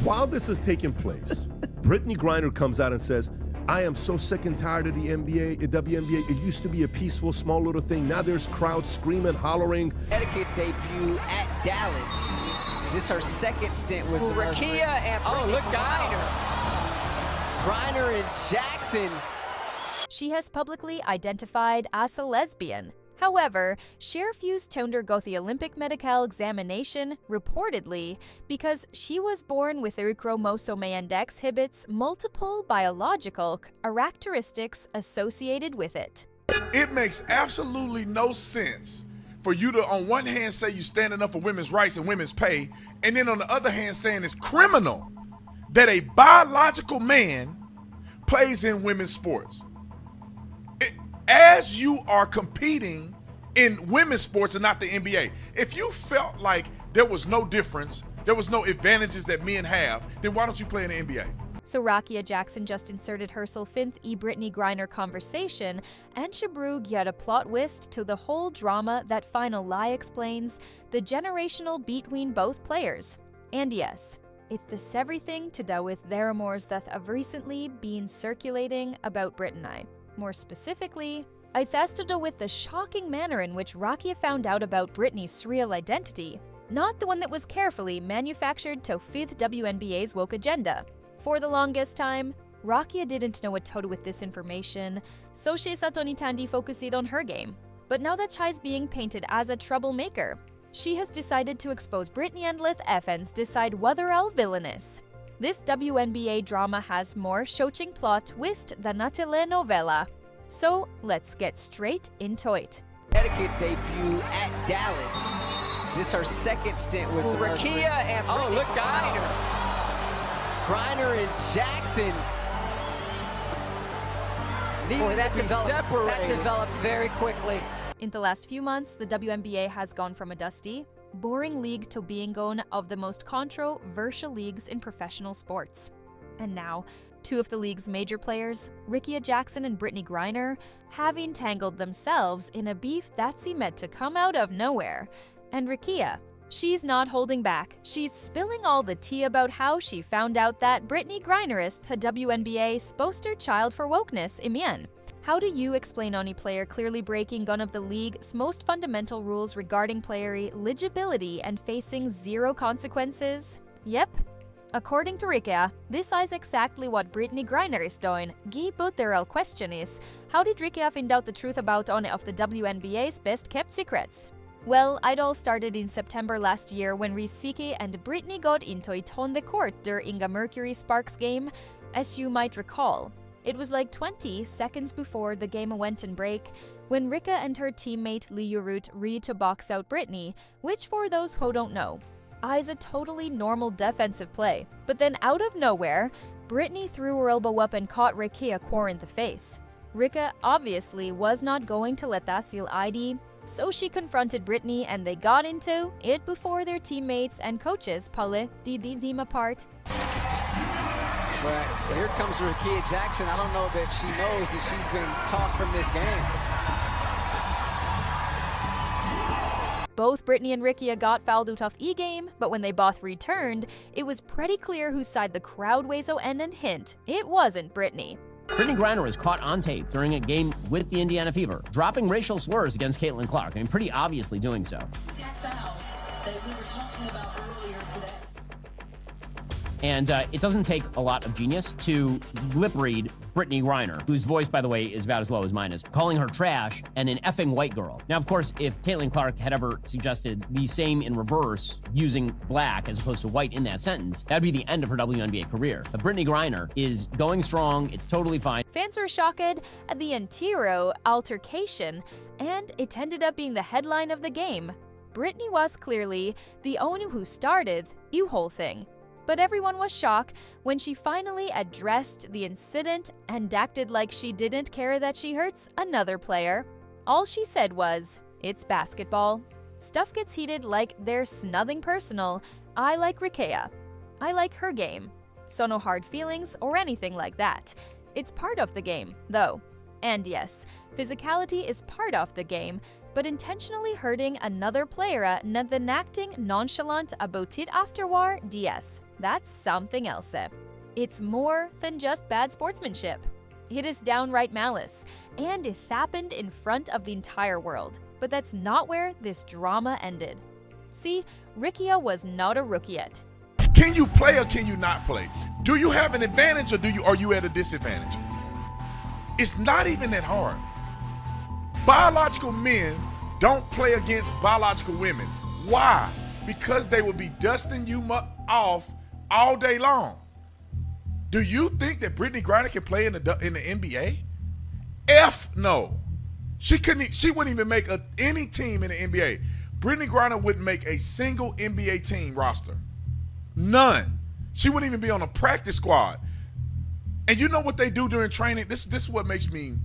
While this is taking place, Brittney Griner comes out and says, I am so sick and tired of the NBA, WNBA. It used to be a peaceful, small little thing. Now there's crowds screaming, hollering. Etiquette debut at Dallas. This is her second stint with Rickea and look, Griner. Griner and Jackson. She has publicly identified as a lesbian. However, she refused to undergo the Olympic medical examination, reportedly, because she was born with a chromosome and exhibits multiple biological characteristics associated with it. It makes absolutely no sense for you to, on one hand, say you're standing up for women's rights and women's pay, and then on the other hand saying it's criminal that a biological man plays in women's sports. As you are competing in women's sports and not the NBA, if you felt like there was no difference, there was no advantages that men have, then why don't you play in the NBA? So Rickea Jackson just inserted herself in the Brittney Griner conversation, and she brewed yet a plot twist to the whole drama that final lie explains the generational between both players. And yes, it's everything to do with the rumors that have recently been circulating about Brittney. More specifically, it has to do with the shocking manner in which Rickea found out about Brittney's real identity, not the one that was carefully manufactured to fit WNBA's woke agenda. For the longest time, Rickea didn't know what to do with this information, so she sat on Itandi focusing on her game. But now that she's being painted as a troublemaker, she has decided to expose Brittney and let fans decide whether all villainous. This WNBA drama has more shocking plot twist than a telenovela. So let's get straight into it. Etiquette debut at Dallas. This is her second stint with Rickea and look, Griner. Griner and Jackson. Boy, that developed very quickly. In the last few months, the WNBA has gone from a dusty, boring league to being one of the most controversial leagues in professional sports. And now, two of the league's major players, Rickea Jackson and Brittney Griner, have entangled themselves in a beef that's meant to come out of nowhere. And Rickea, she's not holding back. She's spilling all the tea about how she found out that Brittney Griner is the WNBA's poster child for wokeness, Imian. How do you explain any player clearly breaking one of the league's most fundamental rules regarding player eligibility and facing zero consequences? Yep. According to Rickea, this is exactly what Brittney Griner is doing. But the real question is, how did Rickea find out the truth about one of the WNBA's best-kept secrets? Well, it all started in September last year when Rickea and Brittney got into it on the court during a Mercury Sparks game, as you might recall. It was like 20 seconds before the game went on break when Rickea and her teammate Liu Root read to box out Brittney, which for those who don't know, is a totally normal defensive play. But then out of nowhere, Brittney threw her elbow up and caught Rickea core in the face. Rickea obviously was not going to let that seal ID, so she confronted Brittney and they got into it before their teammates and coaches pulled them apart. But here comes Rickea Jackson. I don't know that she knows that she's been tossed from this game. Both Brittney and Rickea got fouled out of e-game, but when they both returned, it was pretty clear whose side the crowd was on, and hint, it wasn't Brittney. Brittney Griner was caught on tape during a game with the Indiana Fever, dropping racial slurs against Caitlin Clark, and pretty obviously doing so. Tech fouls that we were talking about earlier today. And it doesn't take a lot of genius to lip read Brittney Griner, whose voice, by the way, is about as low as mine is, calling her trash and an effing white girl. Now, of course, if Caitlin Clark had ever suggested the same in reverse, using black as opposed to white in that sentence, that'd be the end of her WNBA career. But Brittney Griner is going strong. It's totally fine. Fans were shocked at the Antiro altercation, and it ended up being the headline of the game. Brittney was clearly the owner who started the whole thing. But everyone was shocked when she finally addressed the incident and acted like she didn't care that she hurts another player. All she said was, "It's basketball." Stuff gets heated like there's nothing personal. I like Rickea. I like her game. So no hard feelings or anything like that. It's part of the game, though. And yes, physicality is part of the game, but intentionally hurting another player na the acting nonchalant about it afterward, DS. That's something else. It's more than just bad sportsmanship. It is downright malice, and it happened in front of the entire world. But that's not where this drama ended. See, Rickea was not a rookie yet. Can you play or can you not play? Do you have an advantage or are you at a disadvantage? It's not even that hard. Biological men don't play against biological women. Why? Because they will be dusting you off all day long. Do you think that Brittney Griner can play in the NBA? F no. She wouldn't even make any team in the NBA. Brittney Griner wouldn't make a single NBA team roster. None. She wouldn't even be on a practice squad. And you know what they do during training? This is what makes me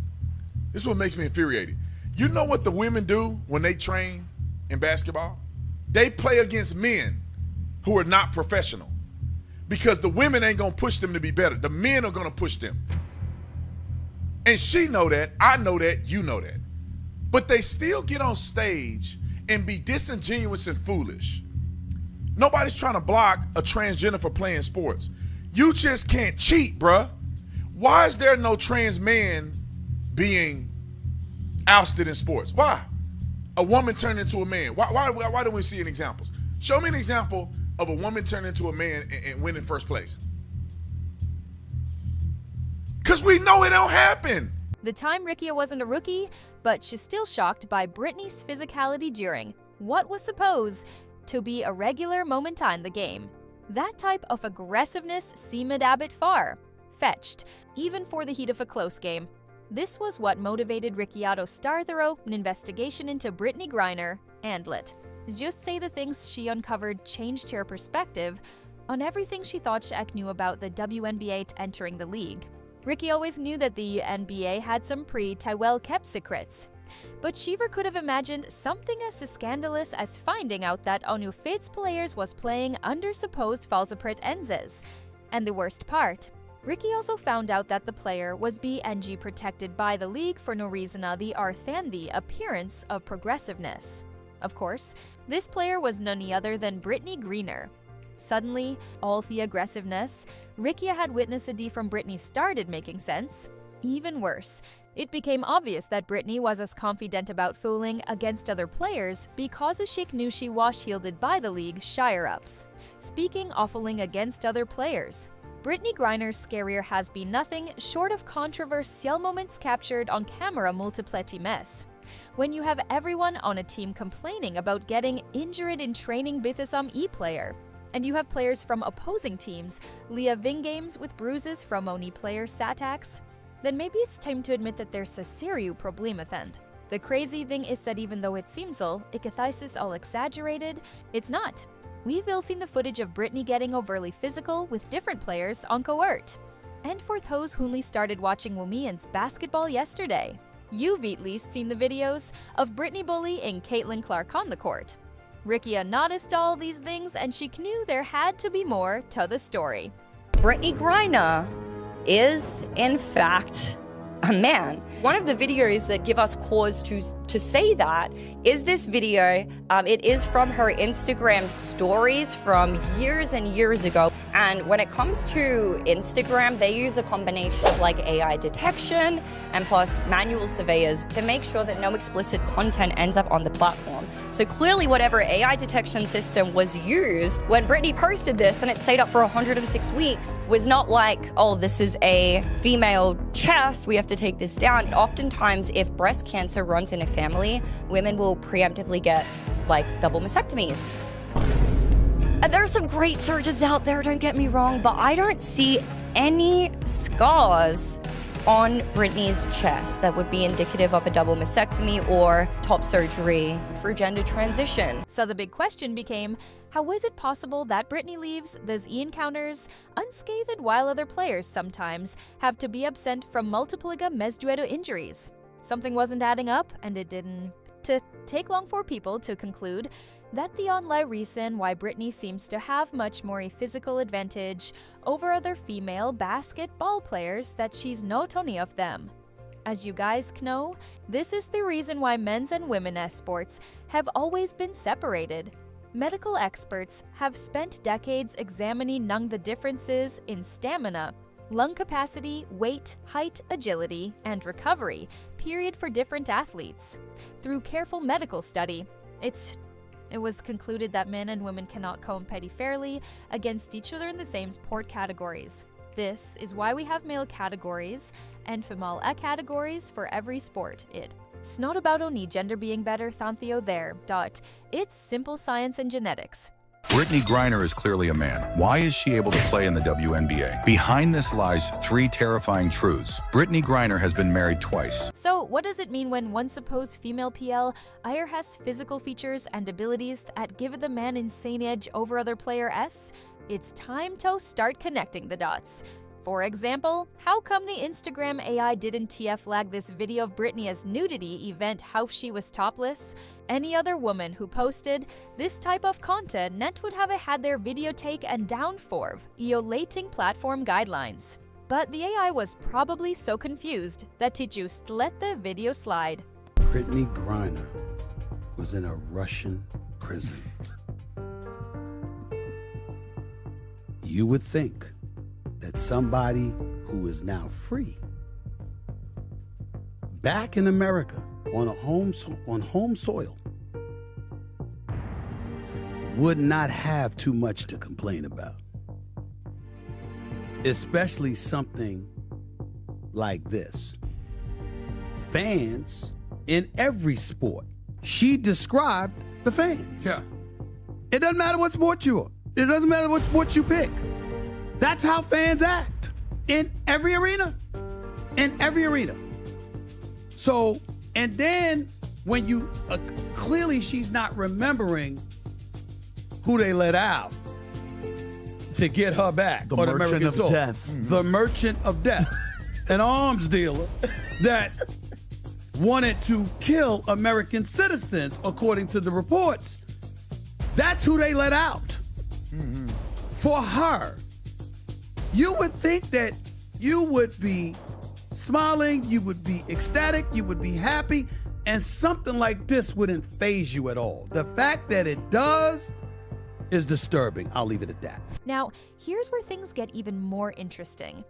infuriated. You know what the women do when they train in basketball? They play against men who are not professional. Because the women ain't gonna push them to be better. The men are gonna push them. And she know that, I know that, you know that. But they still get on stage and be disingenuous and foolish. Nobody's trying to block a transgender for playing sports. You just can't cheat, bruh. Why is there no trans man being ousted in sports? Why? A woman turned into a man. Why don't we see any examples? Show me an example of a woman turning into a man and winning first place. Because we know it don't happen. The time Rickea wasn't a rookie, but she's still shocked by Brittney's physicality during what was supposed to be a regular moment in the game. That type of aggressiveness seemed a bit far-fetched, even for the heat of a close game. This was what motivated Rickea to start an investigation into Brittney Griner and Lit. Just say the things she uncovered changed her perspective on everything she thought she knew about the WNBA entering the league. Rickea always knew that the NBA had some well-kept secrets, but she never could have imagined something as scandalous as finding out that one of its players was playing under supposed false pretenses. And the worst part, Rickea also found out that the player was being protected by the league for no reason other than the appearance of progressiveness. Of course, this player was none other than Brittney Griner. Suddenly, all the aggressiveness Rickea had witnessed from Brittney started making sense. Even worse, it became obvious that Brittney was as confident about fooling against other players because she knew she was shielded by the league higher-ups. Speaking of fooling against other players, Brittney Griner's career has been nothing short of controversial moments captured on camera multiple times. When you have everyone on a team complaining about getting injured in training with some e-player, and you have players from opposing teams leaving games with bruises from only player attacks, then maybe it's time to admit that there's a serious problem at end. The crazy thing is that even though it seems all exaggerated, it's not. We've all seen the footage of Brittney getting overly physical with different players on court. And for those who only started watching women's basketball yesterday, you've at least seen the videos of Brittney bullying Caitlin Clark on the court. Rickea noticed all these things and she knew there had to be more to the story. Brittney Griner is, in fact, a man. One of the videos that give us cause to say that is this video. It is from her Instagram stories from years and years ago. And when it comes to Instagram, they use a combination of like AI detection and plus manual surveyors to make sure that no explicit content ends up on the platform. So clearly whatever AI detection system was used when Brittney posted this and it stayed up for 106 weeks was not like, oh, this is a female chest, we have to take this down. Oftentimes, if breast cancer runs in a family, women will preemptively get like double mastectomies. There are some great surgeons out there, don't get me wrong, but I don't see any scars on Brittney's chest that would be indicative of a double mastectomy or top surgery for gender transition. So the big question became, how is it possible that Brittney leaves those encounters unscathed while other players sometimes have to be absent from multiple mesdueto injuries? Something wasn't adding up, and it didn't take long for people to conclude that the online reason why Brittney seems to have much more a physical advantage over other female basketball players that she's not any of them. As you guys know, this is the reason why men's and women's sports have always been separated. Medical experts have spent decades examining the differences in stamina, lung capacity, weight, height, agility, and recovery, period, for different athletes. Through careful medical study, it was concluded that men and women cannot compete fairly against each other in the same sport categories. This is why we have male categories and female categories for every sport. It's not about only gender being better than the other. It's simple science and genetics. Brittney Griner is clearly a man. Why is she able to play in the WNBA? Behind this lies 3 terrifying truths. Brittney Griner has been married twice. So what does it mean when one supposed female PL has physical features and abilities that give the man insane edge over other player S? It's time to start connecting the dots. For example, how come the Instagram AI didn't flag this video of Brittney's nudity event how she was topless? Any other woman who posted this type of content net would have had their video take and down for violating platform guidelines. But the AI was probably so confused that it just let the video slide. Brittney Griner was in a Russian prison. You would think that somebody who is now free, back in America on home soil, would not have too much to complain about. Especially something like this. Fans in every sport. She described the fans. Yeah. It doesn't matter what sport you are. It doesn't matter what sport you pick. That's how fans act in every arena. In every arena. So, and then when you, clearly she's not remembering who they let out to get her back. The Merchant of Death. The Merchant of Death. An arms dealer that wanted to kill American citizens, according to the reports. That's who they let out. For her. You would think that you would be smiling, you would be ecstatic, you would be happy, and something like this wouldn't faze you at all. The fact that it does is disturbing. I'll leave it at that. Now, here's where things get even more interesting.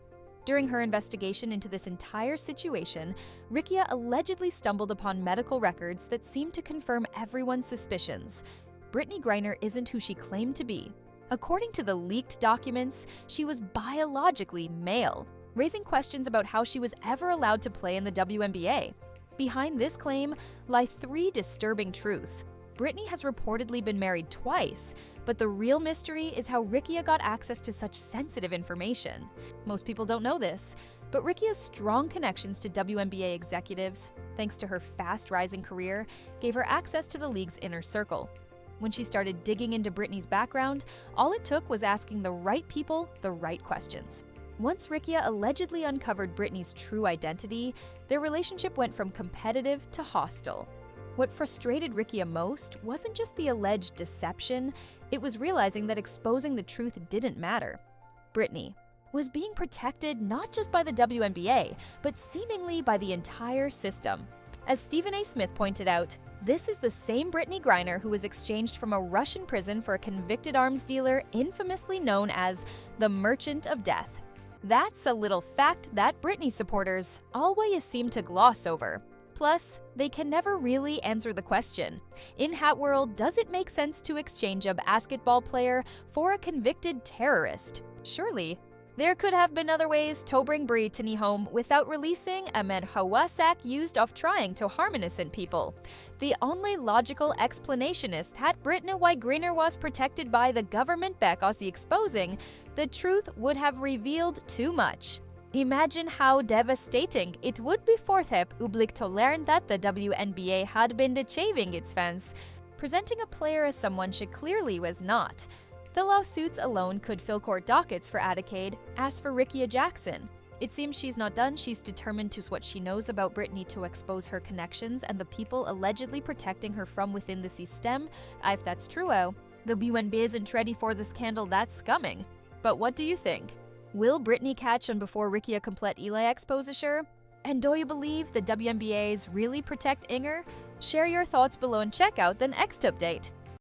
During her investigation into this entire situation, Rickea allegedly stumbled upon medical records that seemed to confirm everyone's suspicions. Brittney Griner isn't who she claimed to be. According to the leaked documents, she was biologically male, raising questions about how she was ever allowed to play in the WNBA. Behind this claim lie 3 disturbing truths. Brittney has reportedly been married twice, but the real mystery is how Rickea got access to such sensitive information. Most people don't know this, but Rickea's strong connections to WNBA executives, thanks to her fast-rising career, gave her access to the league's inner circle. When she started digging into Brittney's background, all it took was asking the right people the right questions. Once Rickea allegedly uncovered Brittney's true identity, their relationship went from competitive to hostile. What frustrated Rickea most wasn't just the alleged deception, it was realizing that exposing the truth didn't matter. Brittney was being protected not just by the WNBA, but seemingly by the entire system. As Stephen A. Smith pointed out, this is the same Brittney Griner who was exchanged from a Russian prison for a convicted arms dealer infamously known as the Merchant of Death. That's a little fact that Brittney supporters always seem to gloss over. Plus, they can never really answer the question. In Hat World, does it make sense to exchange a basketball player for a convicted terrorist? Surely. There could have been other ways to bring Brittney home without releasing a man Hawasak used of trying to harm innocent people. The only logical explanation is that Brittney Griner was protected by the government because exposing the truth would have revealed too much. Imagine how devastating it would be for the public to learn that the WNBA had been deceiving its fans, presenting a player as someone she clearly was not. The lawsuits alone could fill court dockets for a decade. As for Rickea Jackson, it seems she's not done. She's determined to use what she knows about Brittney to expose her connections and the people allegedly protecting her from within the system. If that's true, the WNBA isn't ready for the scandal that's coming. But what do you think? Will Brittney catch on before Rickea complete Eli exposure? And do you believe the WNBA's really protect Inger? Share your thoughts below and check out the next update.